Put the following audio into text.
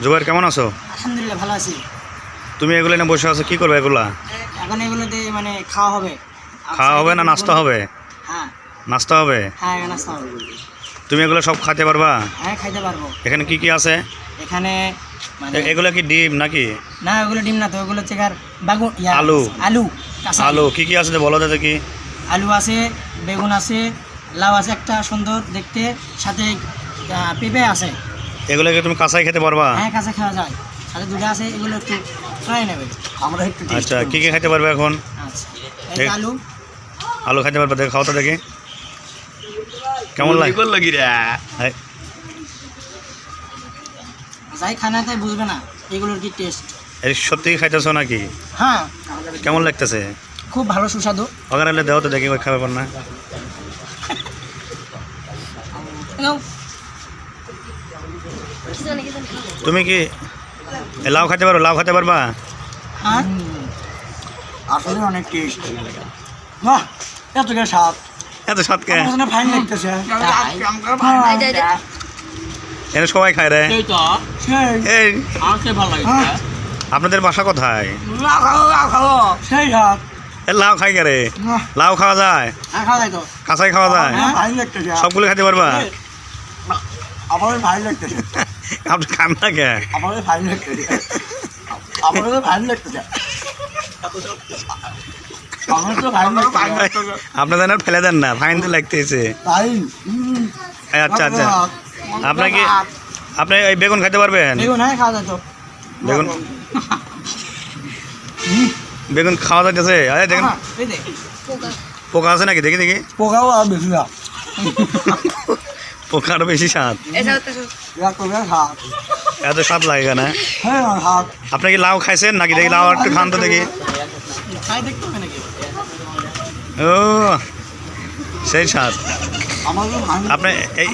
জুবাইর কেমন আছো? আলহামদুলিল্লাহ ভালো আছি। তুমি এগুলো নিয়ে বসে আছো, কি করবে এগুলা? এখন এগুলোতে মানে খাওয়া হবে। খাওয়া হবে না নাস্তা হবে? হ্যাঁ নাস্তা হবে। হ্যাঁ নাস্তা হবে। তুমি এগুলো সব খেতে পারবা? হ্যাঁ খাইতে পারবো। এখানে কি কি আছে? এখানে মানে এগুলো কি ডিম নাকি? না ওগুলো ডিম না তো, ওগুলো হচ্ছে বাগুন আলু। আলু কাঁচা আলু কি কি আছে বলো তো দেখি। আলু আছে, বেগুন আছে, লাউ আছে একটা সুন্দর দেখতে, সাথে পেঁপে আছে। এগুলোকে তুমি কাঁচাই খেতে পারবা? হ্যাঁ কাঁচা খাওয়া যায়, সাথে দুটো আছে, এগুলো একটু ফ্রাই নেবে আমরা একটু। আচ্ছা কি কি খেতে পারবে এখন? আচ্ছা এই আলু আলু খেতে পারবে, দেখো খাও তো দেখি কেমন লাগে। যাই খানা তাই বুঝবে না এগুলোর কি টেস্ট। এই সত্যি খাইতেছো নাকি? হ্যাঁ কেমন লাগতেছে? খুব ভালো সুস্বাদু। ওখানে দেও তো দেখি, খাবে পার না। তুমি কি লাউ খেতে পারো? লাউ খেতে পারবা? হ্যাঁ আসলে অনেক টেস্ট। বাহ এত কে স্বাদ, এত স্বাদ কে? ফাইন লাগতেছে। এখানে সবাই খায় রে। এই ভালো লাগে আপনাদের বাসা কোথায়? সেই স্বাদ। এ লাউ খাই কে রে? লাউ খাওয়া যায়? খাওয়া যায় তো। কাঁচাই খাওয়া যায়? ভাই লাগতেছে সবগুলো খেতে পারবা? আমার ভাই লাগতেছে। আপনি খান না কে? আমার ভাই লাগতেছে। আমার ভাই লাগতেছে। আমার তো ভাই লাগতেছে। আপনি যেন ফেলে দেন না, ফাইন তো লাগতেছে। ভাই আচ্ছা আচ্ছা, আপনার কি আপনি এই বেগুন খেতে পারবেন? বেগুন হ্যাঁ খাওয়া যায় তো। বেগুন বেগুন খাওয়া যাচ্ছে? আরে দেখেন এই দেখ পোকা আছে নাকি, দেখি দেখি। পোকাও আর বেশি না, পোকা আরো বেশি স্বাদ। এত স্বাদ লাগে না? হ্যাঁ হাত আপনি কি লাউ খাইছেন নাকি? দেখি লাউ একটু খান তো দেখি। খাই দেখতে হবে নাকি? ও সেই স্বাদ। আমাদের আপনি এই